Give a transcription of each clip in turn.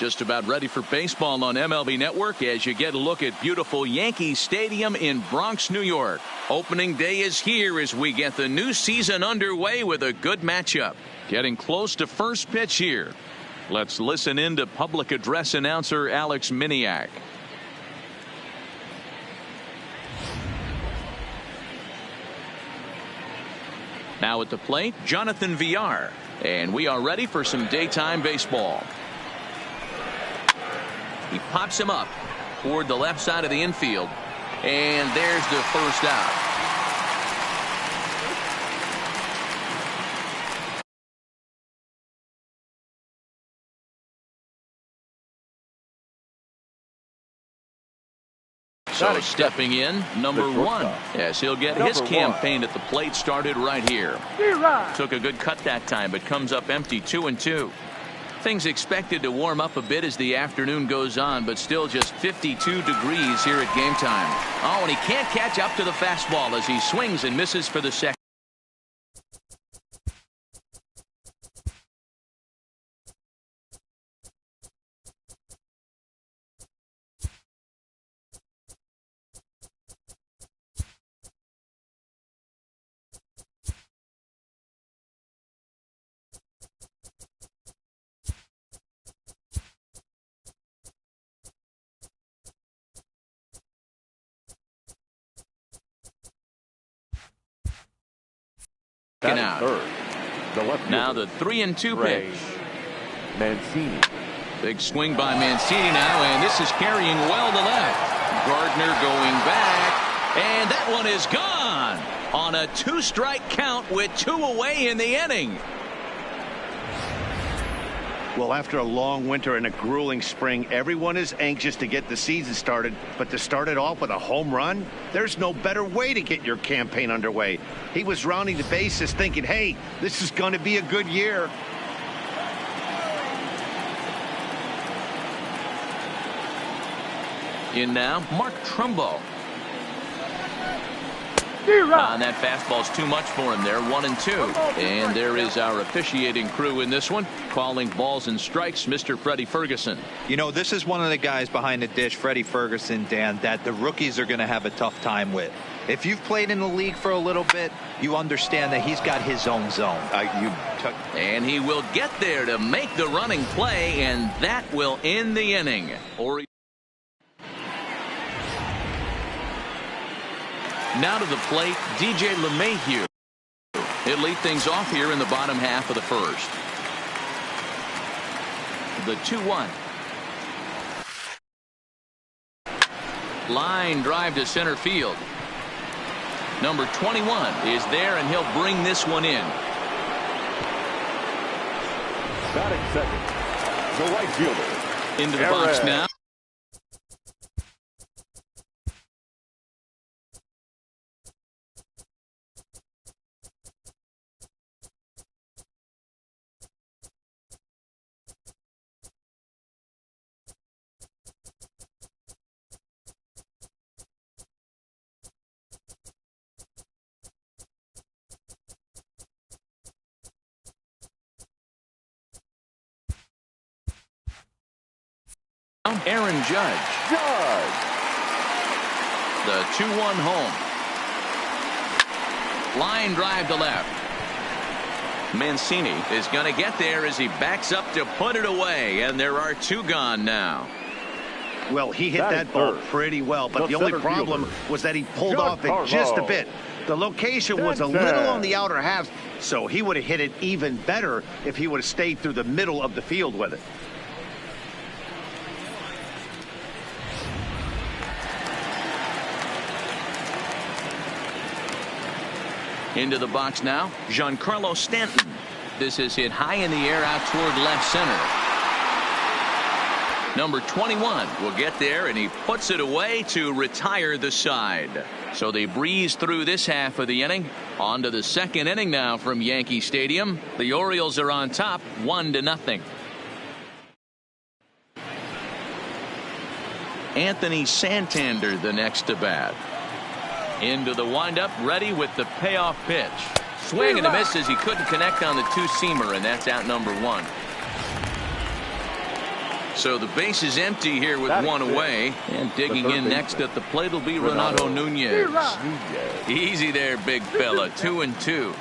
Just about ready for baseball on MLB Network as you get a look at beautiful Yankee Stadium in Bronx, New York. Opening day is here as we get the new season underway with a good matchup. Getting close to first pitch here. Let's listen in to public address announcer Alex Miniak. Now at the plate, Jonathan Villar. And we are ready for some daytime baseball. He pops him up toward the left side of the infield. And there's the first out. So stepping in, number one, as he'll get his campaign at the plate started right here. Took a good cut that time, but comes up empty, 2-2. Things expected to warm up a bit as the afternoon goes on, but still just 52 degrees here at game time. Oh, and he can't catch up to the fastball as he swings and misses for the second. Out. Now the 3-2 pitch. Mancini. Big swing by Mancini now, and this is carrying well to left. Gardner going back, and that one is gone on a 2-strike count with 2 away in the inning. Well, after a long winter and a grueling spring, everyone is anxious to get the season started, but to start it off with a home run, there's no better way to get your campaign underway. He was rounding the bases thinking, hey, this is going to be a good year. In now, Mark Trumbo. And that fastball's too much for him there, 1-2. And there is our officiating crew in this one, calling balls and strikes, Mr. Freddie Ferguson. You know, this is one of the guys behind the dish, Freddie Ferguson, Dan, that the rookies are going to have a tough time with. If you've played in the league for a little bit, you understand that he's got his own zone. And he will get there to make the running play, and that will end the inning. Now to the plate, DJ LeMahieu. He'll lead things off here in the bottom half of the first. The 2-1. Line drive to center field. Number 21 is there, and he'll bring this one in. Batting second, the right fielder. Into the box now. Aaron Judge. The 2-1 home. Line drive to left. Mancini is going to get there as he backs up to put it away, and there are 2 gone now. Well, he hit that ball pretty well, but the only problem was that he pulled off it just a bit. The location was a little on the outer half, so he would have hit it even better if he would have stayed through the middle of the field with it. Into the box now, Giancarlo Stanton. This is hit high in the air out toward left center. Number 21 will get there, and he puts it away to retire the side. So they breeze through this half of the inning. On to the second inning now from Yankee Stadium. The Orioles are on top, 1-0. Anthony Santander the next to bat. Into the windup, ready with the payoff pitch. Swing and a miss as he couldn't connect on the 2-seamer, and that's out number 1. So the base is empty here with one away. And digging in next at the plate will be Renato Nunez. Easy there, big fella. 2-2.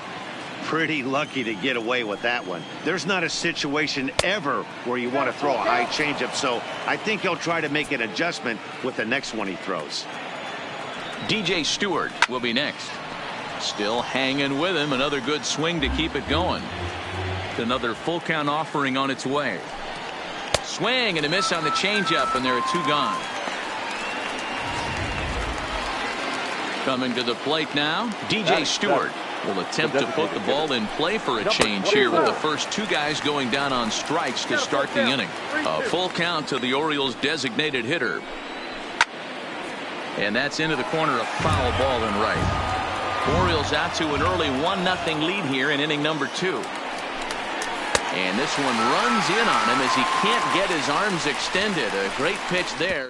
Pretty lucky to get away with that one. There's not a situation ever where you want to throw a high changeup, so I think he'll try to make an adjustment with the next one he throws. DJ Stewart will be next. Still hanging with him. Another good swing to keep it going. Another full count offering on its way. Swing and a miss on the changeup, and there are 2 gone. Coming to the plate now, DJ Stewart will attempt to put the ball in play for a change here with the first 2 guys going down on strikes to start the inning. A full count to the Orioles' designated hitter. And that's into the corner, a foul ball and right. Orioles out to an early 1-0 lead here in inning number 2. And this one runs in on him as he can't get his arms extended. A great pitch there.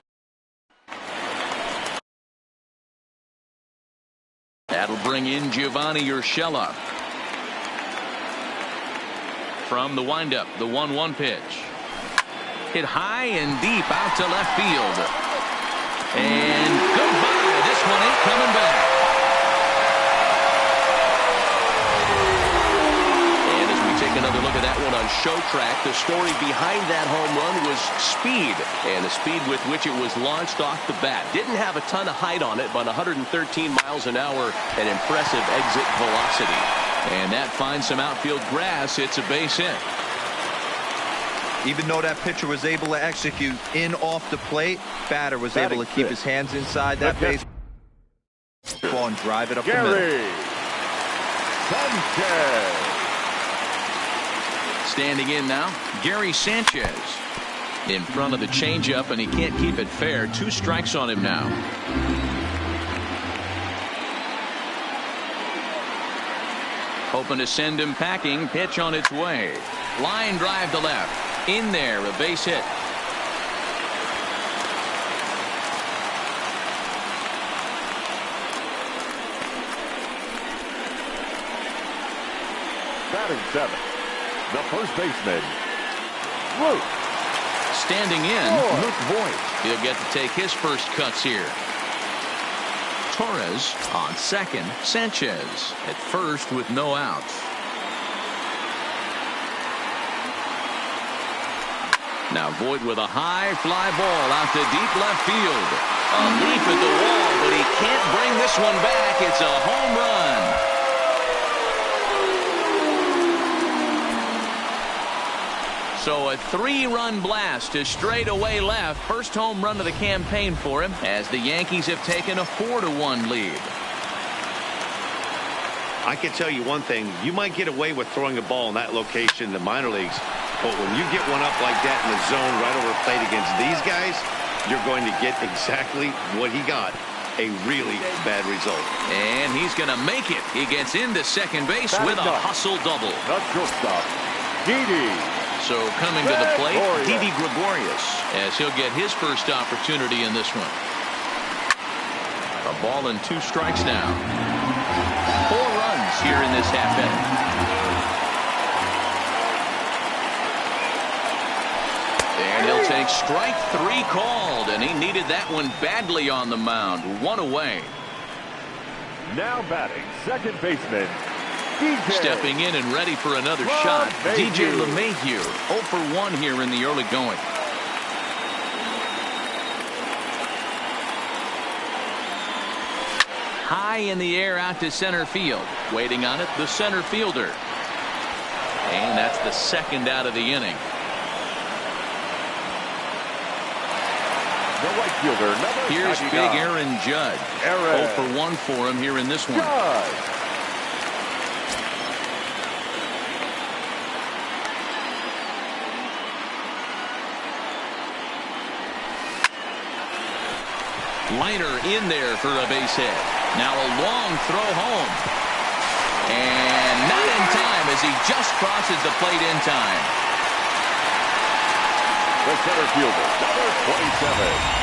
That'll bring in Giovanni Urshela. From the windup, the 1-1 pitch. Hit high and deep out to left field. And goodbye. This one ain't coming back. And as we take another look at that one on Show Track, the story behind that home run was speed, and the speed with which it was launched off the bat. Didn't have a ton of height on it, but 113 miles an hour, an impressive exit velocity. And that finds some outfield grass. It's a base hit. Even though that pitcher was able to execute in off the plate, batter was able to keep his hands inside that base ball and drive it up the middle. Standing in now, Gary Sanchez in front of the changeup, and he can't keep it fair. 2 strikes on him now. Hoping to send him packing. Pitch on its way. Line drive to left. In there, a base hit. Batting 7, the first baseman, Luke. Standing in, Luke Voigt. He'll get to take his first cuts here. Torres on second. Sanchez at first with no outs. Now Voigt with a high fly ball out to deep left field. A leap at the wall, but he can't bring this one back. It's a home run. So a 3-run blast to straightaway left. First home run of the campaign for him, as the Yankees have taken a 4-1 lead. I can tell you one thing. You might get away with throwing a ball in that location in the minor leagues, but when you get one up like that in the zone right over the plate against these guys, you're going to get exactly what he got. A really bad result. And he's going to make it. He gets into second base with a hustle double. The shortstop, Didi. So coming to the plate, Didi Gregorius, as he'll get his first opportunity in this one. A ball and 2 strikes now. 4 runs here in this half inning. And he'll take strike 3 called, and he needed that one badly on the mound. 1 away. Now batting, second baseman, DJ. Stepping in and ready for another shot, DJ LeMahieu. 0 for 1 here in the early going. High in the air out to center field. Waiting on it, the center fielder. And that's the second out of the inning. The right fielder, here's big Aaron Judge. 0 for 1 for him here in this one. Liner in there for a base hit. Now a long throw home. And not in time as he just crosses the plate in time. The center fielder, number 27.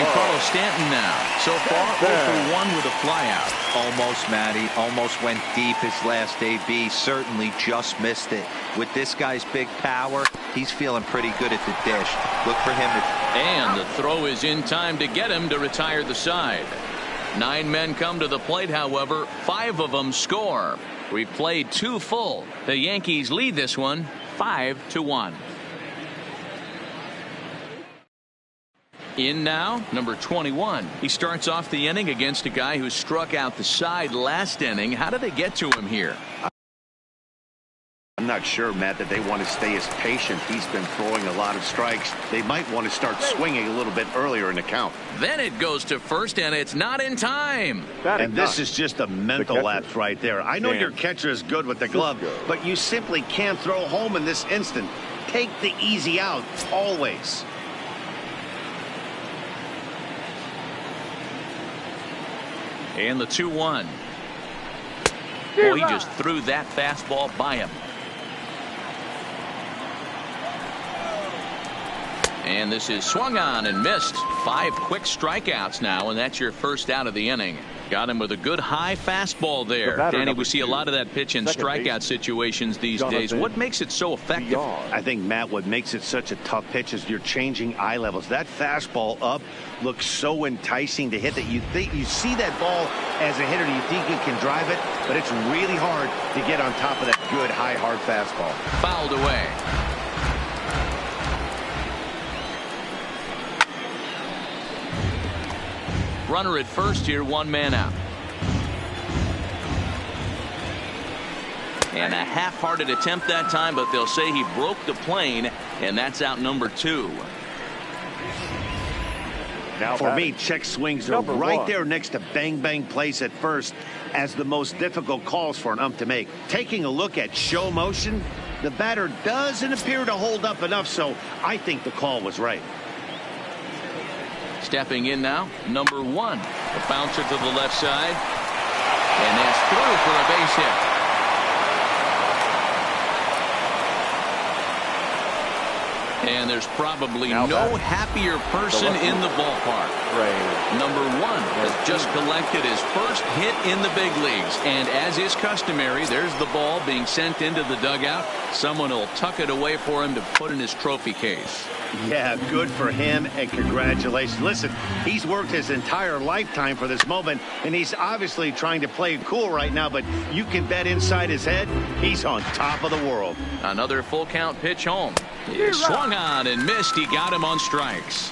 Giancarlo Stanton now. So far, 0 for 1 with a flyout. Almost, Matty. Almost went deep his last AB. Certainly just missed it. With this guy's big power, he's feeling pretty good at the dish. Look for him to... And the throw is in time to get him to retire the side. 9 men come to the plate, however. 5 of them score. We've played 2 full. The Yankees lead this one 5-1. In now, number 21. He starts off the inning against a guy who struck out the side last inning. How did they get to him here? I'm not sure, Matt, that they want to stay as patient. He's been throwing a lot of strikes. They might want to start swinging a little bit earlier in the count. Then it goes to first, and it's not in time. And this is just a mental lapse right there. I know your catcher is good with the glove, but you simply can't throw home in this instant. Take the easy out, always. And the 2-1. Boy, he just threw that fastball by him. And this is swung on and missed. 5 quick strikeouts now, and that's your first out of the inning. Got him with a good high fastball there. Danny, we see a lot of that pitch in strikeout situations these days. What makes it so effective? I think, Matt, what makes it such a tough pitch is you're changing eye levels. That fastball up looks so enticing to hit that you think you see that ball as a hitter, you think you can drive it, but it's really hard to get on top of that good high hard fastball. Fouled away. Runner at first here, 1 man out. And a half-hearted attempt that time, but they'll say he broke the plane, and that's out number 2. Now for me, check swings are right there next to bang-bang plays at first as the most difficult calls for an ump to make. Taking a look at show motion, the batter doesn't appear to hold up enough, so I think the call was right. Stepping in now, number 1. A bouncer to the left side. And that's through for a base hit. And there's probably no happier person in the ballpark. Number 1 has just collected his first hit in the big leagues. And as is customary, there's the ball being sent into the dugout. Someone will tuck it away for him to put in his trophy case. Yeah, good for him, and congratulations. Listen, he's worked his entire lifetime for this moment, and he's obviously trying to play it cool right now, but you can bet inside his head, he's on top of the world. Another full count pitch home. He swung on and missed. He got him on strikes.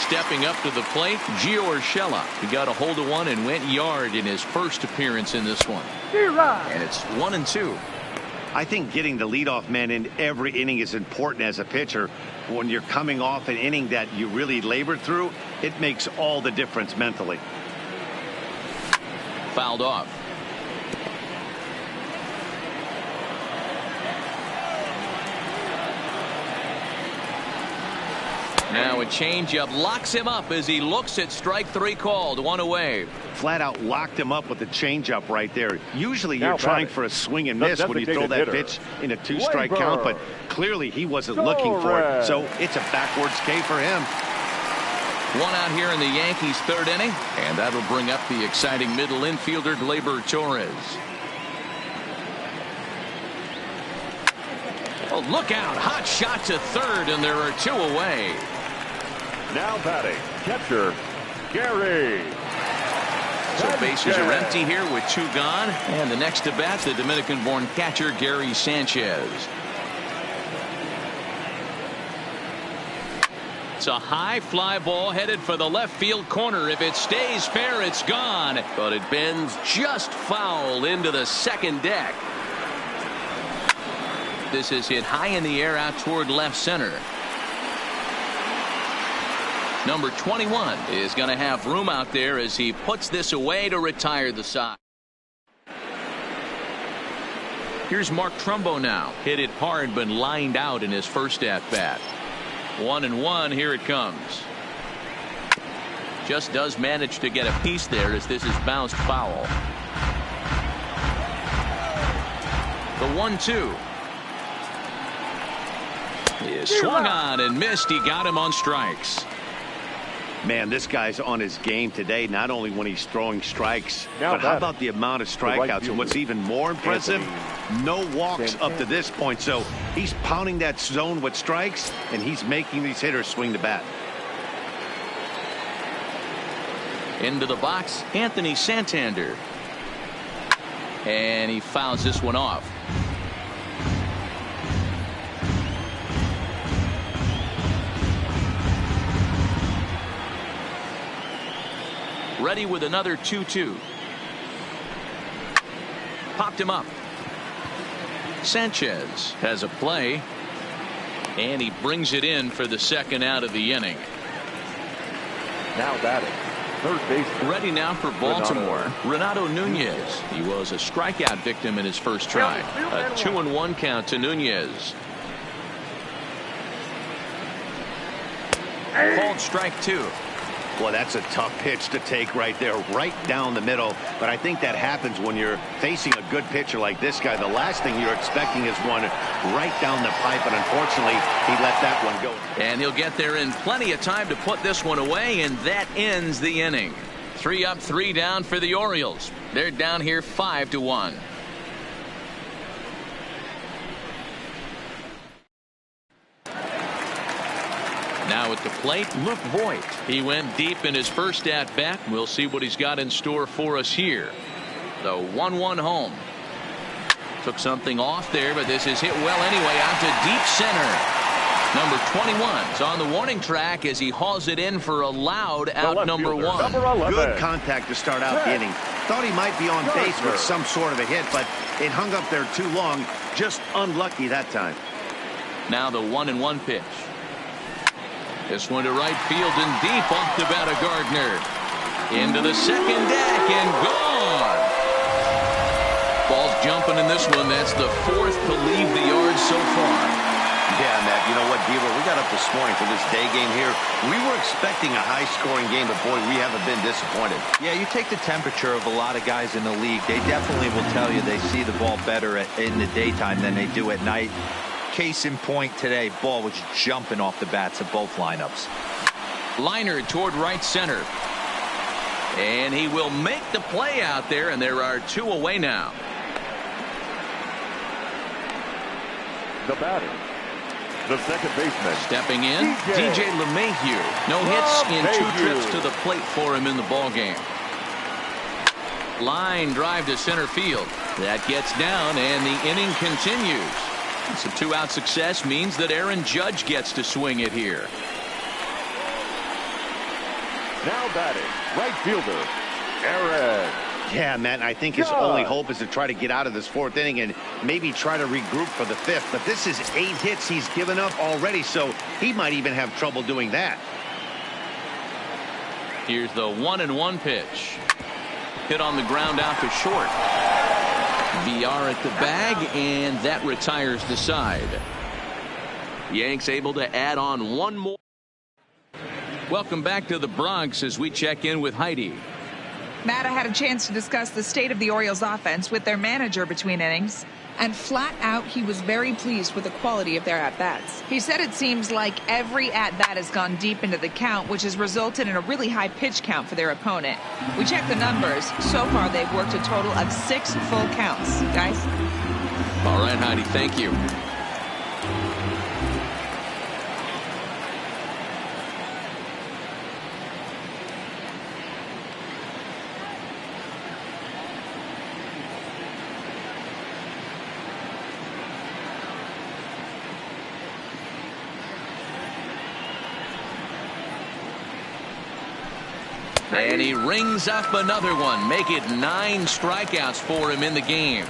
Stepping up to the plate, Gio Urshela. He got a hold of one and went yard in his first appearance in this one. And it's 1-2. I think getting the leadoff man in every inning is important as a pitcher. When you're coming off an inning that you really labored through, it makes all the difference mentally. Fouled off. Now a changeup locks him up as he looks at strike 3 called. 1 away. Flat out locked him up with the changeup right there. Usually you're trying for a swing and miss when you throw that pitch in a 2-strike count, but clearly he wasn't looking for it. So it's a backwards K for him. 1 out here in the Yankees' 3rd inning, and that'll bring up the exciting middle infielder Gleyber Torres. Oh, look out. Hot shot to 3rd, and there are 2 away. Now batting, catcher, Gary. So bases are empty here with 2 gone. And the next to bat, the Dominican-born catcher, Gary Sanchez. It's a high fly ball headed for the left field corner. If it stays fair, it's gone. But it bends just foul into the second deck. This is hit high in the air out toward left center. Number 21 is going to have room out there as he puts this away to retire the side. Here's Mark Trumbo now. Hit it hard but lined out in his first at bat. 1-1. Here it comes. Just does manage to get a piece there as this is bounced foul. The 1-2. He swung on and missed. He got him on strikes. Man, this guy's on his game today, not only when he's throwing strikes, Now but how about the amount of strikeouts? And what's even more impressive, no walks up to this point. So he's pounding that zone with strikes, and he's making these hitters swing the bat. Into the box, Anthony Santander. And he fouls this one off. Ready with another 2-2. Popped him up. Sanchez has a play. And he brings it in for the second out of the inning. Now batting, third base. Ready now for Baltimore, Renato Nunez. He was a strikeout victim in his first try. A 2-1 count to Nunez. Called strike 2. Well, that's a tough pitch to take right there, right down the middle. But I think that happens when you're facing a good pitcher like this guy. The last thing you're expecting is one right down the pipe, but unfortunately, he let that one go. And he'll get there in plenty of time to put this one away, and that ends the inning. 3 up, 3 down for the Orioles. They're down here 5-1. Now at the plate, Luke Voigt. He went deep in his first at-bat. We'll see what he's got in store for us here. The 1-1 home. Took something off there, but this is hit well anyway out to deep center. Number 21 is on the warning track as he hauls it in for a loud out number 1. Good contact to start out the inning. Thought he might be on base with some sort of a hit, but it hung up there too long. Just unlucky that time. Now the 1-1 pitch. This one to right field and deep off the bat of Gardner. Into the second deck and gone. Ball's jumping in this one. That's the 4th to leave the yard so far. Yeah, Matt, you know what, Dealer? We got up this morning for this day game here. We were expecting a high-scoring game, but, boy, we haven't been disappointed. Yeah, you take the temperature of a lot of guys in the league. They definitely will tell you they see the ball better in the daytime than they do at night. Case in point today, ball was jumping off the bats of both lineups. Liner toward right center. And he will make the play out there, and there are 2 away now. The batter, the second baseman. Stepping in, DJ LeMahieu. No hits in 2 trips to the plate for him in the ballgame. Line drive to center field. That gets down, and the inning continues. So 2-out success means that Aaron Judge gets to swing it here. Now batting, right fielder, Aaron. Yeah, Matt, I think his only hope is to try to get out of this 4th inning and maybe try to regroup for the 5th. But this is 8 hits he's given up already, so he might even have trouble doing that. Here's the 1-1 pitch. Hit on the ground out to short. VR at the bag, and that retires the side. Yanks able to add on 1 more. Welcome back to the Bronx as we check in with Heidi. Matt, I had a chance to discuss the state of the Orioles offense with their manager between innings, and flat out he was very pleased with the quality of their at-bats. He said it seems like every at-bat has gone deep into the count, which has resulted in a really high pitch count for their opponent. We checked the numbers. So far they've worked a total of 6 full counts. Guys? All right, Heidi, thank you. And he rings up another one. Make it 9 strikeouts for him in the game.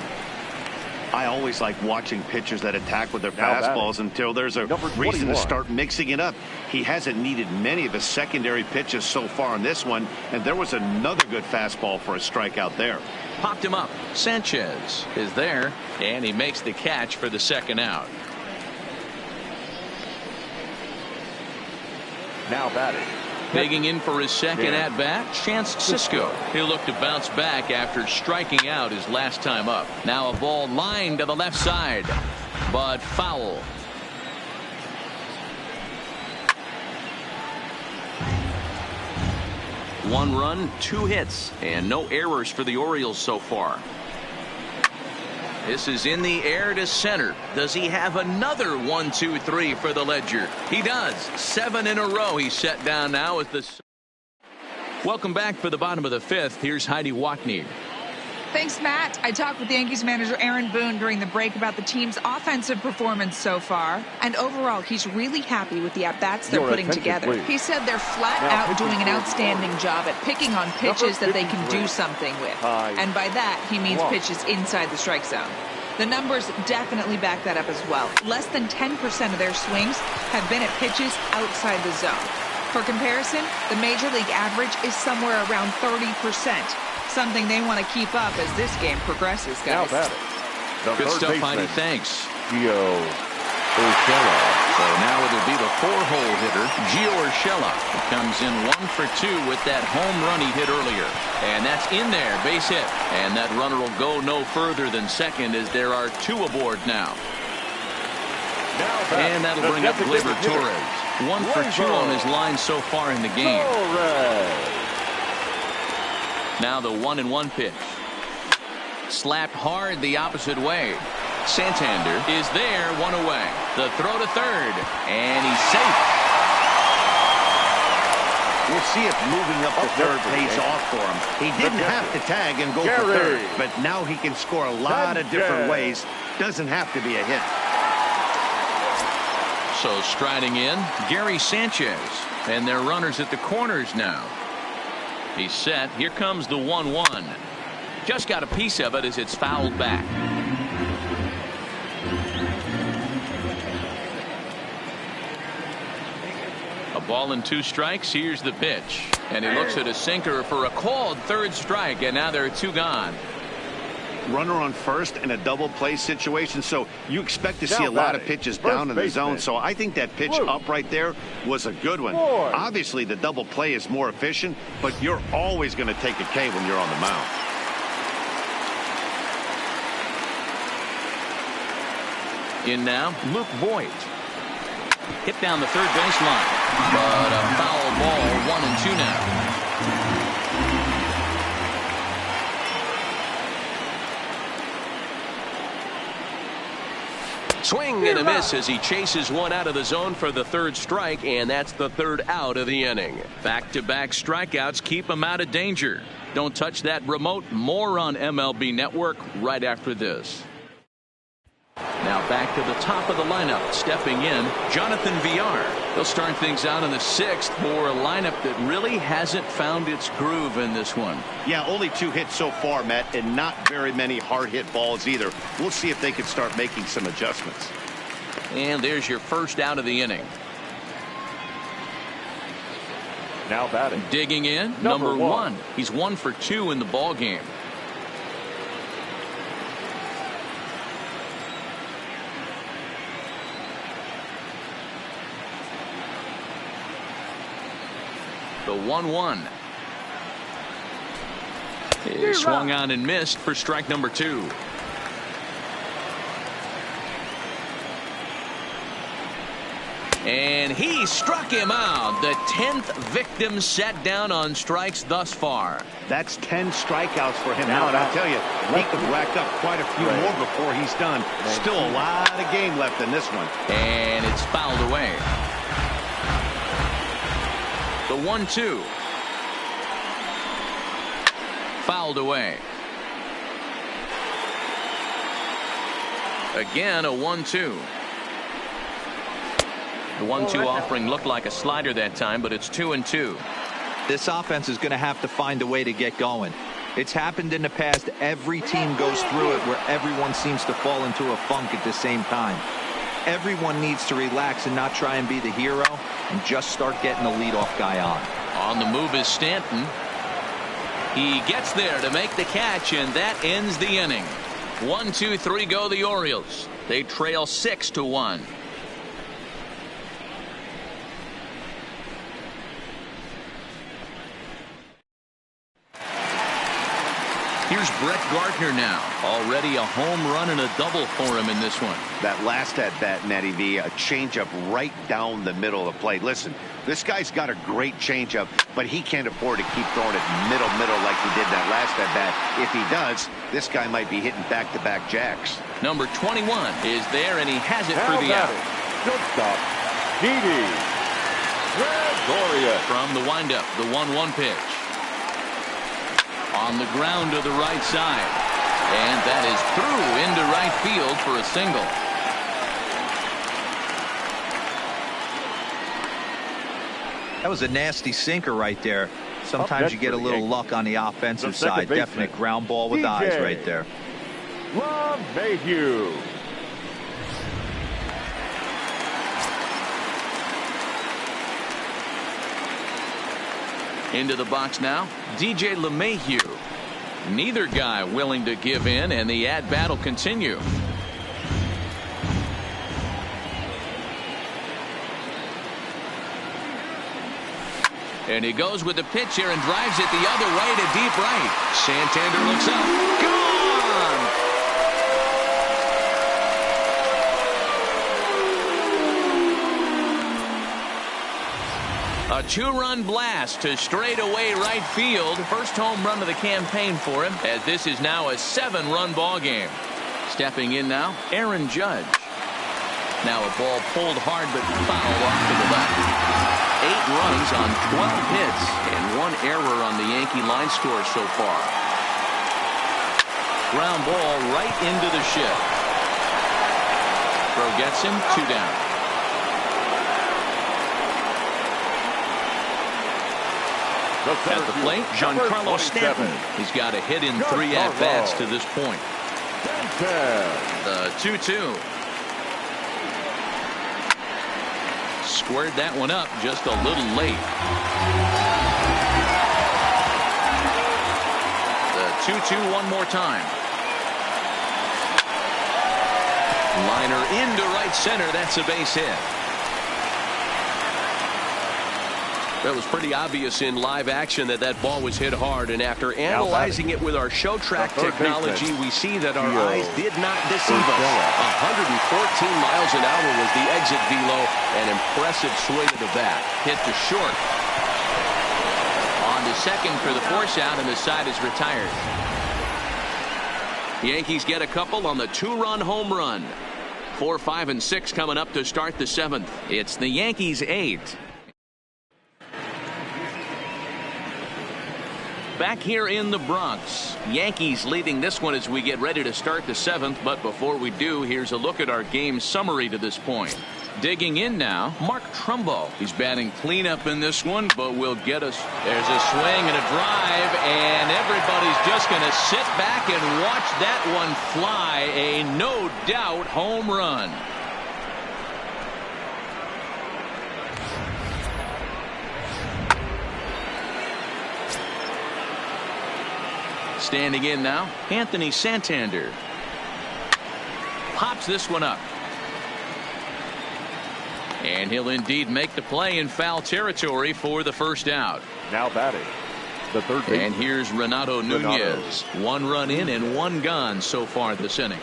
I always like watching pitchers that attack with their fastballs until there's a reason to start mixing it up. He hasn't needed many of his secondary pitches so far in this one, and there was another good fastball for a strikeout there. Popped him up. Sanchez is there, and he makes the catch for the second out. Now batting. Begging in for his second at-bat, Chance Sisco. He'll look to bounce back after striking out his last time up. Now a ball lined to the left side, but foul. 1 run, 2 hits, and no errors for the Orioles so far. This is in the air to center. Does he have another 1, 2, 3 for the ledger? He does. 7 in a row he's set down now with the. Welcome back for the bottom of the 5th. Here's Heidi Watney. Thanks, Matt. I talked with Yankees manager Aaron Boone during the break about the team's offensive performance so far. And overall, he's really happy with the at-bats they're putting together. Please. He said they're flat out doing an outstanding job at picking on pitches that they can do something with. And by that, he means pitches inside the strike zone. The numbers definitely back that up as well. Less than 10% of their swings have been at pitches outside the zone. For comparison, the Major League average is somewhere around 30%. Something they want to keep up as this game progresses, guys. Now batting. Good stuff, Heidi. Thanks. Gio Urshela. So now it'll be the 4-hole hitter, Gio Urshela, who comes in 1 for 2 with that home run he hit earlier. And that's in there, base hit. And that runner will go no further than second as there are 2 aboard now. And that'll bring up Gleyber Torres. 1 for 2 on his line so far in the game. Now the 1-1 pitch. Slapped hard the opposite way. Santander is there, 1 away. The throw to third, and he's safe. We'll see if moving up to third pays off for him. He didn't have to tag and go for third, but now he can score a lot of different ways. Doesn't have to be a hit. So striding in, Gary Sanchez, and their runners at the corners now. He's set. Here comes the 1-1. Just got a piece of it as it's fouled back. A ball and 2 strikes. Here's the pitch. And he looks at a sinker for a called third strike. And now there are 2 gone. Runner on first in a double play situation, so you expect to see a lot of pitches down in the zone. So I think that pitch up right there was a good one. Obviously the double play is more efficient, but you're always going to take a K when you're on the mound. In now, Luke Voigt. Hit down the third baseline, but a foul ball. 1-2 now. Swing and a miss as he chases one out of the zone for the 3rd strike, and that's the 3rd out of the inning. Back-to-back strikeouts keep him out of danger. Don't touch that remote. More on MLB Network right after this. Now back to the top of the lineup. Stepping in, Jonathan Villar. They'll start things out in the 6th for a lineup that really hasn't found its groove in this one. Yeah, only 2 hits so far, Matt, and not very many hard hit balls either. We'll see if they can start making some adjustments. And there's your 1st out of the inning. Now batting. Digging in, number 1. He's 1 for 2 in the ball game. The 1-1 is swung on and missed for strike number 2. And he struck him out. The 10th victim set down on strikes thus far. That's 10 strikeouts for him now, and I'll tell you, he could rack up quite a few more before he's done. Still a lot of game left in this one. And it's fouled away. The 1-2. Fouled away. Again, a 1-2. The 1-2 offering looked like a slider that time, but it's 2-2. This offense is going to have to find a way to get going. It's happened in the past. Every team goes through it where everyone seems to fall into a funk at the same time. Everyone needs to relax and not try and be the hero and just start getting the leadoff guy on. On the move is Stanton. He gets there to make the catch, and that ends the inning. 1-2-3 go the Orioles. They trail 6-1. Here's Here's Brett Gardner now. Already a home run and a double for him in this one. That last at bat, Matty V, a changeup right down the middle of the plate. Listen, this guy's got a great changeup, but he can't afford to keep throwing it middle like he did that last at bat. If he does, this guy might be hitting back-to-back jacks. Number 21 is there, and he has it for the out. Shortstop, Didi Gregorius. From the windup, the 1-1 pitch. On the ground to the right side. And that is through into right field for a single. That was a nasty sinker right there. Sometimes you get a little luck on the offensive side. Definite ground ball with eyes right there. Mayhew. Into the box now, DJ LeMahieu. Neither guy willing to give in, and the at-bat will continue. And he goes with the pitch here and drives it the other way to deep right. Santander looks up. Gone! A two-run blast to straightaway right field. First home run of the campaign for him, as this is now a 7-run ball game. Stepping in now, Aaron Judge. Now a ball pulled hard but fouled off to the left. 8 runs on 12 hits and 1 error on the Yankee line score so far. Ground ball right into the shift. Throw gets him 2 down. At the plate, Giancarlo Stanton. He's got a hit in 3 at-bats to this point. The 2-2. Squared that one up just a little late. The 2-2 one more time. Liner into right center. That's a base hit. It was pretty obvious in live action that that ball was hit hard, and after analyzing it with our show track technology, we see that our eyes did not deceive us. 114 miles an hour was the exit velo. An impressive swing of the bat. Hit to short. On to second for the force out, and the side is retired. Yankees get a couple on the 2-run home run. 4, 5, and 6 coming up to start the 7th. It's the Yankees 8. Back here in the Bronx, Yankees leading this one as we get ready to start the 7th. But before we do, here's a look at our game summary to this point. Digging in now, Mark Trumbo. He's batting cleanup in this one, but will get us. There's a swing and a drive, and everybody's just going to sit back and watch that one fly. A no doubt home run. Standing in now, Anthony Santander. Pops this one up. And he'll indeed make the play in foul territory for the first out. Now batting, the third baseman. And here's Renato Nunez. 1 run in and 1 gone so far this inning.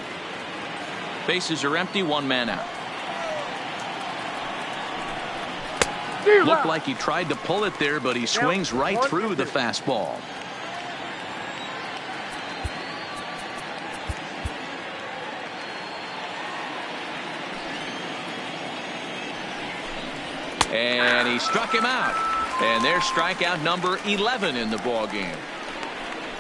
Bases are empty, 1 man out. Looked like he tried to pull it there, but he swings right through the fastball. And he struck him out. And there's strikeout number 11 in the ball game.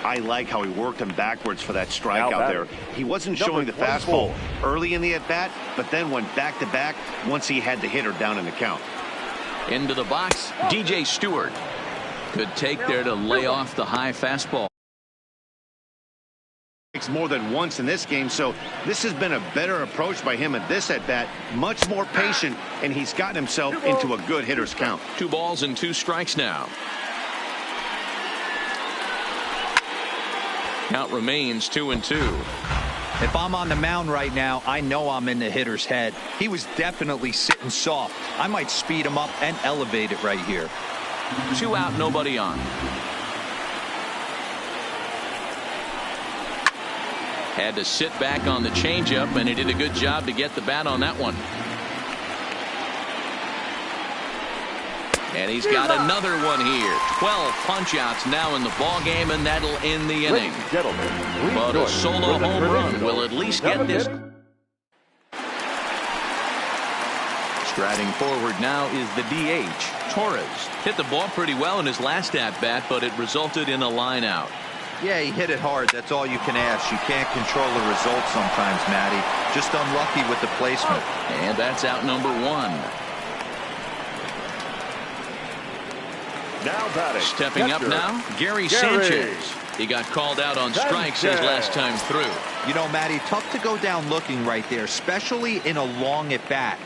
I like how he worked him backwards for that strikeout there. He wasn't showing the fastball early in the at-bat, but then went back-to-back once he had the hitter down in the count. Into the box, DJ Stewart. Good take there to lay off the high fastball. More than once in this game, so this has been a better approach by him at this at bat. Much more patient, and he's gotten himself into a good hitter's count. 2 balls and 2 strikes now. Count remains 2-2. If I'm on the mound right now, I know I'm in the hitter's head. He was definitely sitting soft. I might speed him up and elevate it right here. 2 out, nobody on. Had to sit back on the changeup, and he did a good job to get the bat on that one. And he's got another one here. 12 punch-outs now in the ball game, and that'll end the inning. But a solo home run will at least get this. Striding forward now is the DH, Torres. Hit the ball pretty well in his last at-bat, but it resulted in a line out. Yeah, he hit it hard. That's all you can ask. You can't control the result sometimes, Matty. Just unlucky with the placement. And that's out number one. Now batting. Stepping up now, Gary Sanchez. He got called out on strikes his last time through. You know, Matty, tough to go down looking right there, especially in a long at-bat.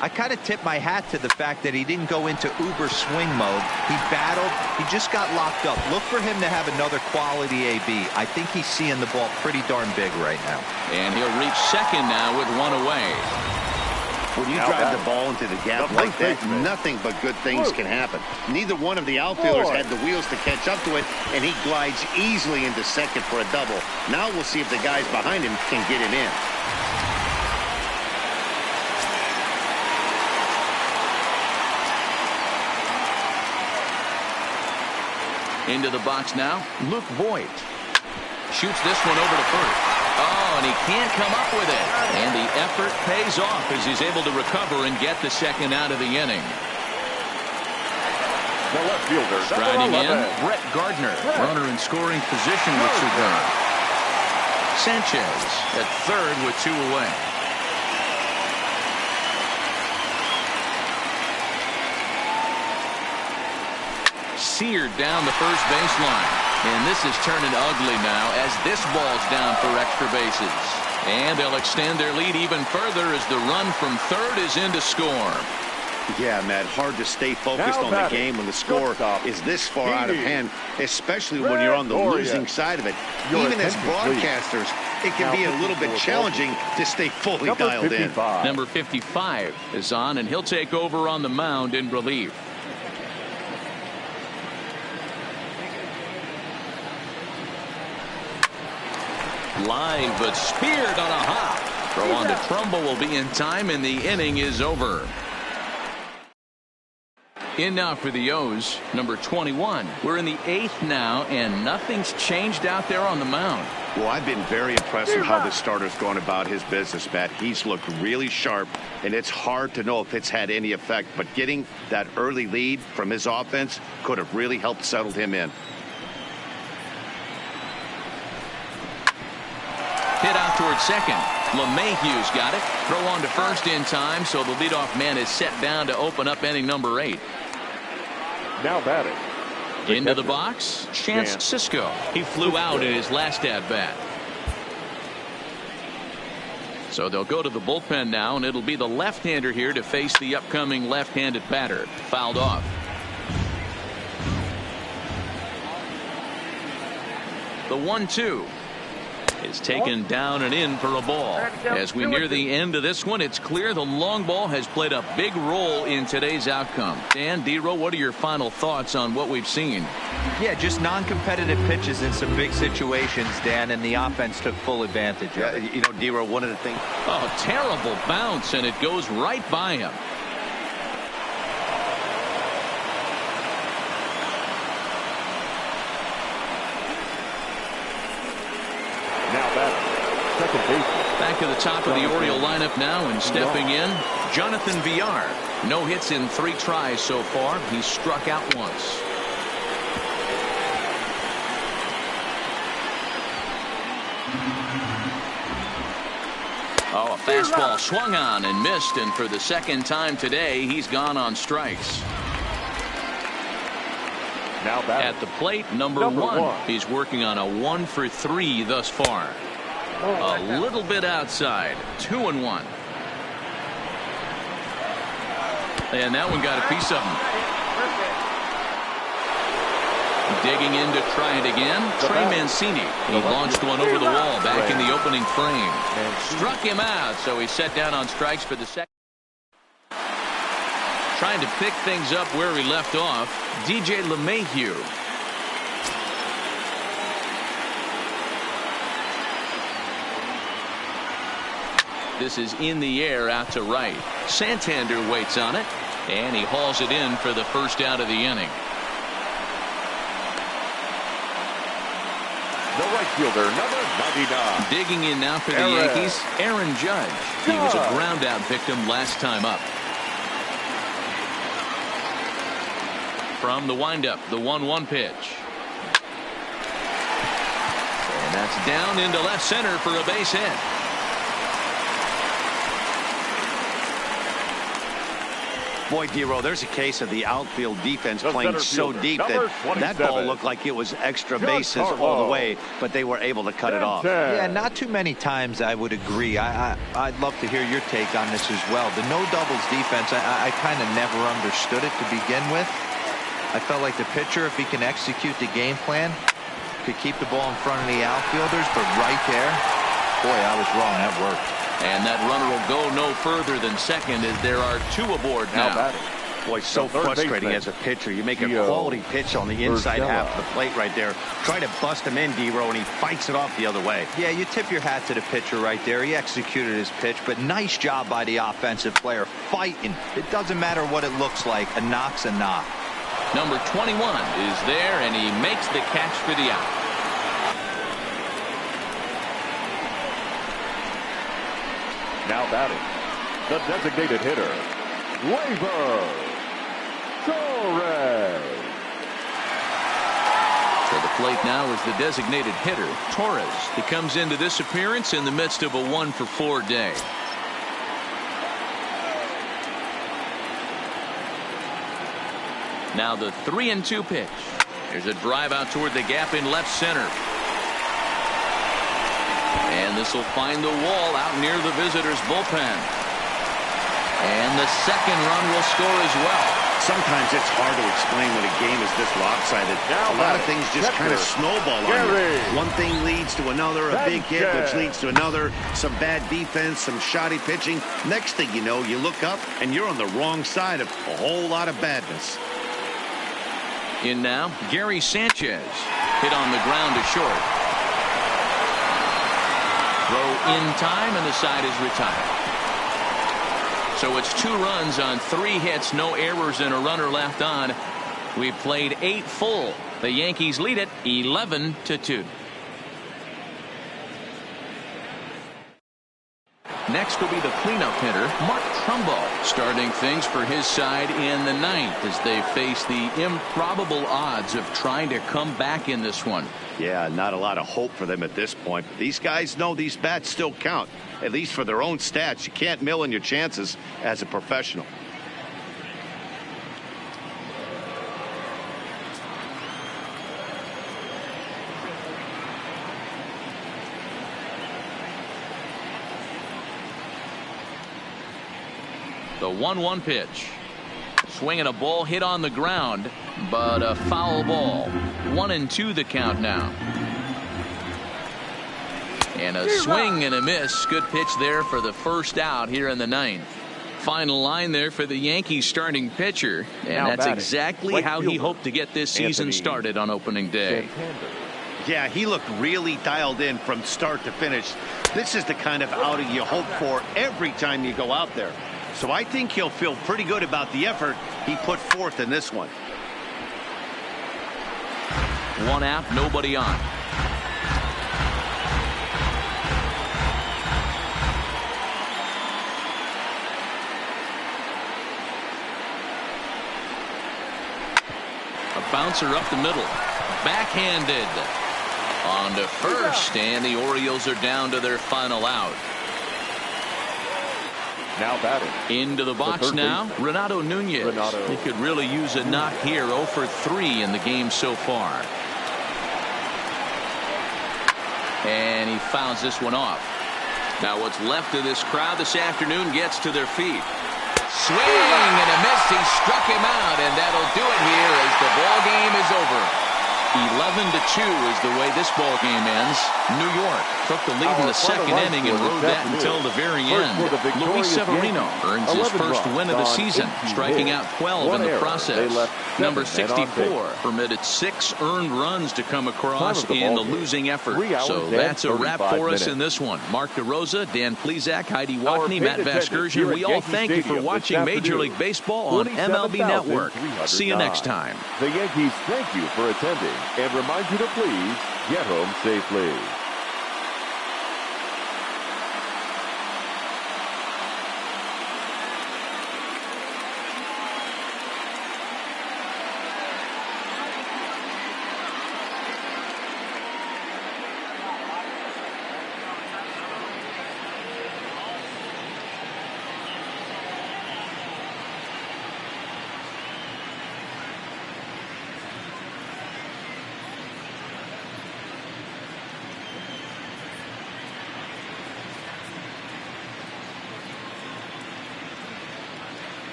I kind of tip my hat to the fact that he didn't go into uber swing mode. He battled. He just got locked up. Look for him to have another quality AB. I think he's seeing the ball pretty darn big right now. And he'll reach second now with one away. When you drive the ball into the gap like that, nothing but good things can happen. Neither one of the outfielders had the wheels to catch up to it, and he glides easily into second for a double. Now we'll see if the guys behind him can get him in. Into the box now, Luke Voigt. Shoots this one over to first. Oh, and he can't come up with it. And the effort pays off as he's able to recover and get the second out of the inning. The left fielder. Striding in, Brett Gardner. Runner in scoring position with two down. Sanchez at third with two away. Seared down the first baseline. And this is turning ugly now as this ball's down for extra bases. And they'll extend their lead even further as the run from third is in to score. Yeah, Matt, hard to stay focused on the game when the score is this far out of hand, especially when you're on the losing side of it. Even as broadcasters, it can be a little bit challenging to stay fully dialed in. Number 55 is on, and he'll take over on the mound in relief. Line, but speared on a hop. Throw on to Trumbull will be in time, and the inning is over. In now for the O's, number 21. We're in the 8th now, and nothing's changed out there on the mound. Well, I've been very impressed with how this starter's gone about his business, Matt. He's looked really sharp, and it's hard to know if it's had any effect, but getting that early lead from his offense could have really helped settle him in. Hit out towards second. LeMahieu's got it. Throw on to first in time, so the leadoff man is set down to open up inning number 8. Now batting. Into the box, Chance Sisco. He flew out in his last at-bat. So they'll go to the bullpen now, and it'll be the left-hander here to face the upcoming left-handed batter. Fouled off. The 1-2. Is taken down and in for a ball. As we near the end of this one, it's clear the long ball has played a big role in today's outcome. Dan, D-Row, what are your final thoughts on what we've seen? Yeah, just non-competitive pitches in some big situations, Dan, and the offense took full advantage of it. You know, D-Row, one of the things. Oh, terrible bounce, and it goes right by him. Back to the top of the Oriole lineup now, and stepping in, Jonathan Villar. No hits in 3 tries so far. He's struck out once. Oh, a fastball swung on and missed, and for the second time today, he's gone on strikes. Now at the plate, number one. He's working on a 1 for 3 thus far. A little bit outside. 2-1. And that one got a piece of him. Digging in to try it again. Trey Mancini. He launched one over the wall back in the opening frame. Struck him out, so he's set down on strikes for the second. Trying to pick things up where he left off, DJ LeMahieu. This is in the air out to right. Santander waits on it, and he hauls it in for the first out of the inning. The right fielder, number 99. Digging in now for the Yankees, Aaron Judge. He was a ground out victim last time up. From the windup, the 1-1 pitch. And that's down into left center for a base hit. Boy, Dero, there's a case of the outfield defense playing so deep that ball looked like it was extra bases all the way, but they were able to cut it off. Yeah, not too many times I would agree. I'd love to hear your take on this as well. The no doubles defense, I kind of never understood it to begin with. I felt like the pitcher, if he can execute the game plan, could keep the ball in front of the outfielders, but right there, boy, I was wrong. That worked. And that runner will go no further than second as there are two aboard now. Boy, so frustrating as a pitcher. You make a quality pitch on the inside half of the plate right there. Try to bust him in, Dero, and he fights it off the other way. Yeah, you tip your hat to the pitcher right there. He executed his pitch, but nice job by the offensive player fighting. It doesn't matter what it looks like. A knock's a knock. Number 21 is there, and he makes the catch for the out. Now batting, the designated hitter, Gleyber Torres. To the plate now is the designated hitter, Torres. He comes into this appearance in the midst of a 1-for-4 day. Now the 3-2 pitch. There's a drive out toward the gap in left center. And this will find the wall out near the visitors' bullpen. And the second run will score as well. Sometimes it's hard to explain when a game is this lopsided. A lot of things just kind of snowball on you. One thing leads to another, a big hit, which leads to another, some bad defense, some shoddy pitching. Next thing you know, you look up and you're on the wrong side of a whole lot of badness. In now, Gary Sanchez. Hit on the ground to short. Throw in time, and the side is retired. So it's 2 runs on 3 hits, no errors, and a runner left on. We've played 8 full. The Yankees lead it 11-2. Next will be the cleanup hitter, Mark Trumbo, starting things for his side in the 9th as they face the improbable odds of trying to come back in this one. Yeah, not a lot of hope for them at this point. But these guys know these bats still count, at least for their own stats. You can't mill in your chances as a professional. The 1-1 pitch. Swinging a ball hit on the ground, but a foul ball. 1-2 the count now. And a swing and a miss. Good pitch there for the first out here in the 9th. Final line there for the Yankees starting pitcher. And that's exactly how he hoped to get this season started on opening day. Yeah, he looked really dialed in from start to finish. This is the kind of outing you hope for every time you go out there. So I think he'll feel pretty good about the effort he put forth in this one. 1 out, nobody on. A bouncer up the middle. Backhanded. On to first, and the Orioles are down to their final out. Now batting. Into the box now, Renato Nunez. He could really use a knock here. 0 for 3 in the game so far. And he fouls this one off. Now what's left of this crowd this afternoon gets to their feet. Swing and a miss. He struck him out, and that'll do it here as the ball game is over. 11-2 is the way this ball game ends. New York took the lead in the second inning and rode that until the very end. Luis Severino earns his first win of the season, striking out 12 in the process. Number 64 permitted 6 earned runs to come across in the losing effort. So that's a wrap for us in this one. Mark DeRosa, Dan Plesac, Heidi Watney, Matt Vasgersian. We all thank you for watching Major League Baseball on MLB Network. See you next time. The Yankees thank you for attending and remind you to please get home safely.